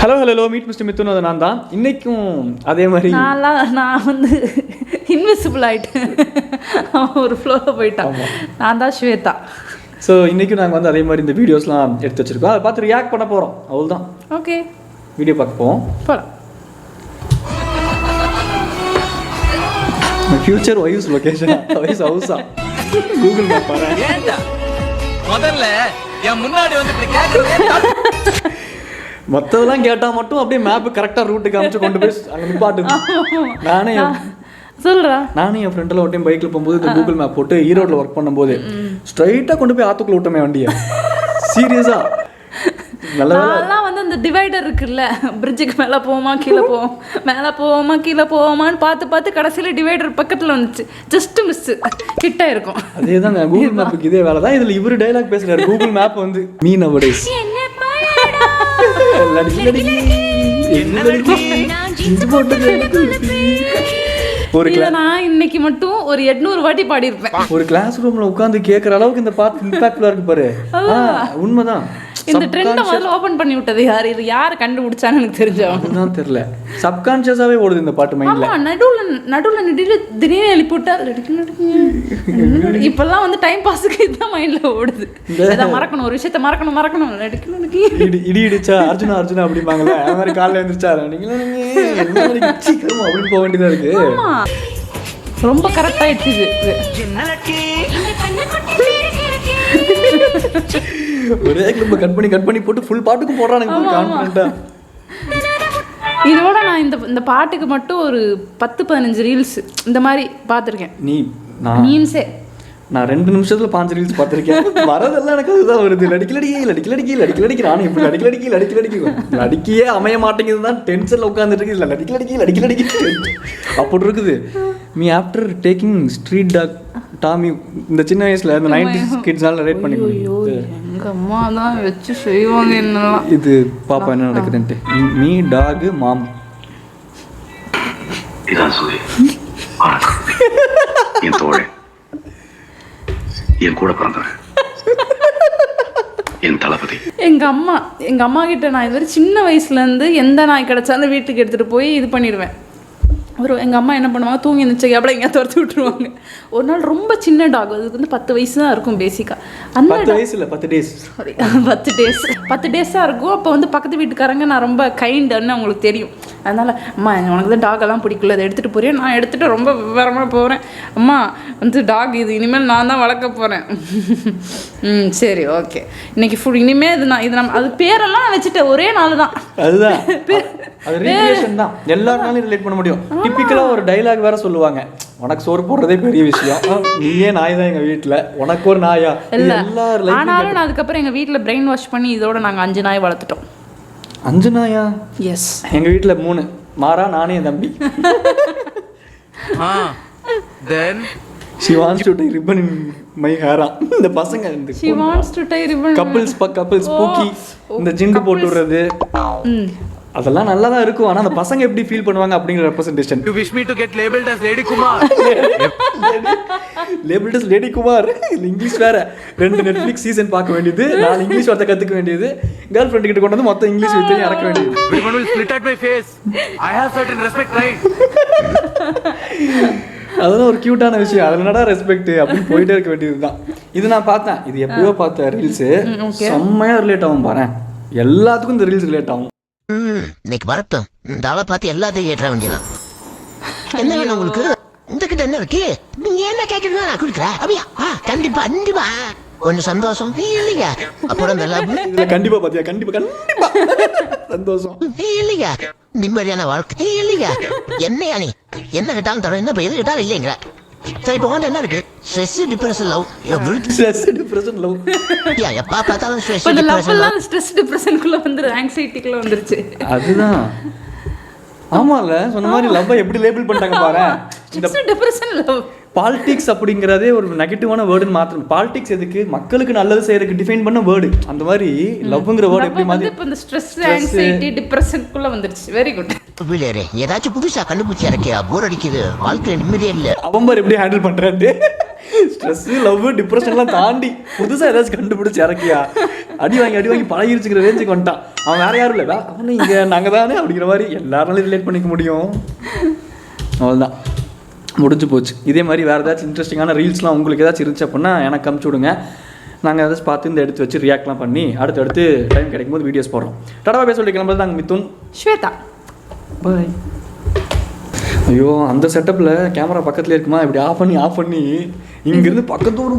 Hello meet mister Mithun, அது நான் தான். இன்னைக்கும் அதே மாதிரி நான் வந்து இன்விசிபிள் ஆகிட்டேன். ஒரு ஃப்ளோவில் போயிட்டான். நான் தான் ஸ்வேதா. ஸோ இன்றைக்கும் நாங்கள் வந்து அதே மாதிரி இந்த வீடியோஸ்லாம் எடுத்து வச்சுருக்கோம். அதை பார்த்து ரியாக்ட் பண்ண போகிறோம், அவ்வளோதான். ஓகே, வீடியோ பார்க்க போவோம். ஃபியூச்சர் வைஸ் லொகேஷன் வைஸ் ஹவுஸா கூகுள் மேப் பாரு. முதல்ல என் முன்னாடி வந்து இப்படி கேக்குறது மற்றதெல்லாம் கேட்டால் மட்டும் அப்படியே மேப்பு கரெக்டாக ரூட்டுக்கு காமிச்சு கொண்டு போய் அங்கே நிப்பாட்டுது. நானே என் ஃப்ரெண்டில் ஒரு டைம் பைக்கில் போகும்போது இந்த கூகுள் மேப் போட்டு ஈரோட்டில் ஒர்க் பண்ணும்போது ஸ்ட்ரைட்டாக கொண்டு போய் ஆற்றுக்குள்ள விட்டோமே வண்டியை. சீரியஸாக நான்லாம் வந்து அந்த டிவைடர் இருக்குல்ல, பிரிட்ஜுக்கு மேலே போவோமா கீழே போவோம், மேலே போவோமா கீழே போவோமான்னு பார்த்து கடைசியில் டிவைடர் பக்கத்தில் வந்துச்சு. ஜஸ்ட் மிஸ் கிட்ட இருக்கும். அதே தாங்க கூகுள் மேப்புக்கு இதே வேலை தான். இதில் இவர் டைலாக் பேசுகிறார். கூகுள் மேப் வந்து மீ நவடேஸ் நான் இன்னைக்கு மட்டும் ஒரு 800 வாட்டி பாடியிருப்பேன். ஒரு கிளாஸ் ரூம்ல உட்கார்ந்து கேட்கற அளவுக்கு இந்த பாட்டு இம்பாக்ட்ஃபுல்லா இருக்கு பாரு. உண்மைதான். இந்த ட்ரெண்ட் முதல்ல ஓபன் பண்ணி விட்டது யார்? இது யார் கண்டுபிடிச்சான்னு எனக்கு தெரிஞ்சவங்க தெரியல. சப்கான்ஷியஸாவே ஓடுது இந்த பாட்டு மைண்ட்ல. ஆமா, நடுவுல திடீர்னு எழுப்பி விட்டா இப்பெல்லாம் வந்து டைம் பாஸுக்கு இதுதான் மைண்ட்ல ஓடுது. இதை மறக்கணும், ஒரு விஷயத்த மறக்கணும் இடி இடிச்சா அர்ஜுனா அப்படிம்பாங்கல்ல, அந்த மாதிரி காலைல எழுந்திரிச்சா சீக்கிரம் அப்படின்னு போக வேண்டியதா இருக்கு. ரொம்ப கரெக்ட் ஆயிடுச்சு. ஒரே கிளிப்பை கட் பண்ணி போட்டு ஃபுல் பாட்டுக்கும் போடுறானுங்க கான்ஃபிடென்ட்டா. இதோட நான் இந்த பாட்டுக்கு மட்டும் ஒரு 10-15 ரீல்ஸ் இந்த மாதிரி பார்த்துருக்கேன். மீம்ஸே நான் 2 நிமிஷத்துல 5 ரீல்ஸ் பார்த்துருக்கேன். வரதெல்லாம் எனக்கு அதுதான் வருது. லடிக்கி நானும் இப்படி லடிக்கியே அமைய மாட்டேங்குது தான் டென்ஷன்ல உட்காந்துட்டு இருக்கு. இல்லை லடிக்கி அப்படி இருக்குது. Me after taking street dog Tommy இந்த சின்ன வயசுல இந்த 90s கிட்ஸ்னால ரேட் பண்ணி எங்க அம்மா தான் வச்சு செய்வாங்க. என்னலாம் இது பாப்பா என்ன நடக்குதுன்ட்டு. மீ டாக் மாம் இதான் சூரி என் தோழன், என் கூட பிறந்தவன், என் தளபதி. எங்க அம்மா கிட்ட நான் இது வரை சின்ன வயசுல இருந்து எந்த நாய் கிடைச்சாலும் வீட்டுக்கு எடுத்துட்டு போய் இது பண்ணிடுவேன். எங்கள் அம்மா என்ன பண்ணுவாங்க, தூங்கி இருந்துச்சு அப்படியே எங்கேயா துரத்து விட்டுருவாங்க. ஒரு நாள் ரொம்ப சின்ன டாக், அதுக்கு வந்து 10 வயசு தான் இருக்கும் பேசிக்காக. அந்த 10 வயசு இல்லை 10 டேஸ் 10 டேஸாக இருக்கும். அப்போ வந்து பக்கத்து வீட்டுக்காரங்க நான் ரொம்ப கைண்டுன்னு அவங்களுக்கு தெரியும். அதனால் அம்மா உனக்கு தான் டாக் எல்லாம் பிடிக்கல, அதை எடுத்துகிட்டு போகிறேன். நான் எடுத்துகிட்டு ரொம்ப விவரமாக போகிறேன். அம்மா வந்து டாக் இது இனிமேல் நான் தான் வளர்க்க போகிறேன். சரி ஓகே, இன்னைக்கு இனிமேல் இது நம்ம அது பேரெல்லாம் நான் வச்சுட்டேன். ஒரே நாள் தான். அதுதான் அது ரிலேஷன் தான். எல்லாருனாலும் ரிலேட் பண்ண முடியும். டிப்பிக்கலா ஒரு டைலாக் வேற சொல்லுவாங்க, உனக்கு சோறு போடுறதே பெரிய விஷயம், நீயே நாய் தான் எங்க வீட்டுல, உனக்கு ஒரு நாயா. ஆனாலும் நான் அதுக்கப்புறம் எங்க வீட்டுல பிரெயின் வாஷ் பண்ணி இதோட நாங்க 5 நாய் வளர்த்துட்டோம். 5 நாயா? எஸ். எங்க வீட்டுல 3 மாறா, நானே என் தம்பி. then she wants to tie ribbon in my hair. இந்த பசங்க இந்த she wants to tie ribbon couples பூக்கி இந்த ஜிண்டு போட்டு விடுறது அதெல்லாம் நல்லா தான் இருக்கும். ஆனா அந்த பசங்க எப்படி ஃபீல் பண்ணுவாங்க அப்படிங்கிற representation. you wish me to get labeled as lady kumar labeled as lady kumar. English வேற 2 நெட்ஃபிளிக்ஸ் சீசன் பார்க்க வேண்டியது, 4 இங்கிலீஷ் வார்த்தை கத்துக்க வேண்டியது, கேர்ள் ஃப்ரெண்ட் கிட்ட கொண்டு வந்து மொத்தம் இங்கிலீஷ் வித்தையும் இறக்க வேண்டியது. everyone will split at my face. I have certain respect, right? அதெல்லாம் ஒரு கியூட்டான விஷயம். அதுல என்னடா ரெஸ்பெக்ட் அப்படின்னு போயிட்டே இருக்க வேண்டியதுதான். இது நான் பார்த்தேன், இது எப்பயோ பார்த்த ரீல்ஸ். செம்மையா ரிலேட் ஆகும் பாரு. எல்லாத்துக்கும் இந்த ரீல்ஸ் ரிலேட் ஆகும். இன்னைக்கு வரட்டும், இந்த ஆளை பார்த்து எல்லாத்தையும் ஏற்ற வேண்டியதான். என்ன வேணும் உங்களுக்கு? இந்த கிட்ட என்ன இருக்கு? நீங்க என்ன கேட்கறீங்க நான் கொடுக்குறேன். அப்படியா? கண்டிப்பா கொஞ்சம் சந்தோஷம் இல்லையா? அப்புறம் கண்டிப்பா பாத்தியா, கண்டிப்பா சந்தோஷம் இல்லையா? நிம்மதியான வாழ்க்கை இல்லையா? என்னையா நீ என்ன கேட்டாலும் தர, என்ன எது கேட்டாலும் இல்லைங்கிற. சரி இப்போ என்ன இருக்கு? Stress depression love. எப்பா பார்த்தாலும் ஸ்ட்ரெஸ் டிப்ரஷனுக்குள்ள வந்து ஆங்ஸைட்டிக்குள்ள வந்துருச்சு. அதுதான் ஆமால சொன்ன மாதிரி லவ் எப்படி லேபிள் பண்ணிட்டாங்க பாரு. இந்த டிப்ரஷன் லவ் பாலிடிக்ஸ் அப்படிங்கிறதே ஒரு நெகட்டிவான வேர்டுன்னு மாற்றணும். பாலிடிக்ஸ் எதுக்கு? மக்களுக்கு நல்லது செய்யறதுக்கு டிஃபைன் பண்ண வேர்டு. அந்த மாதிரி லவ்ங்கிற வேர்டு எப்படி மாதிரி இப்போ இந்த ஸ்ட்ரெஸ், ஆங்ஸைட்டி, டிப்ரெஷனுக்குள்ள வந்துருச்சு. Very good. வீலரே ஏதாச்சும் புதுசா கண்டுபிடிச்சி இறக்கியா? போர் அடிக்குது, வாழ்க்கை நிம்மதியே இல்ல. அவன் எப்படி ஹேண்டில் பண்றாரு? ஸ்ட்ரெஸ், லவ், டிப்ரெஷன்லாம் தாண்டி புதுசா ஏதாச்சும் கண்டுபிடிச்சு இறக்கியா? அடி வாங்கி பழகிருச்சுக்கிற ரேஞ்சுக்கு வந்துட்டான். அவன் வேற யாரும் இல்லை, அவனு இங்க நாங்க தானே அப்படிங்கிற மாதிரி எல்லாராலையும் ரிலேட் பண்ணிக்க முடியும். அவ்வளோதான், முடிஞ்சு போச்சு. இதே மாதிரி வேறு ஏதாச்சும் இன்ட்ரெஸ்டிங்கான ரீல்ஸ்லாம் உங்களுக்கு ஏதாச்சும் இருந்துச்சு அப்படின்னா எனக்கு அமுச்சு விடுங்க. நாங்கள் ஏதாச்சும் பார்த்து இந்த எடுத்து வச்சு ரியாக்ட்லாம் பண்ணி அடுத்தடுத்து டைம் கிடைக்கும் போது வீடியோஸ் போடுறோம். டாடா பேச சொல்லி கிளம்புறது நாங்கள் மிதுன், ஸ்வேதா. பாய். ஐயோ, அந்த செட்டப்பில் கேமரா பக்கத்தில் இருக்குமா, இப்படி ஆஃப் பண்ணி இங்கேருந்து பக்கத்தோடு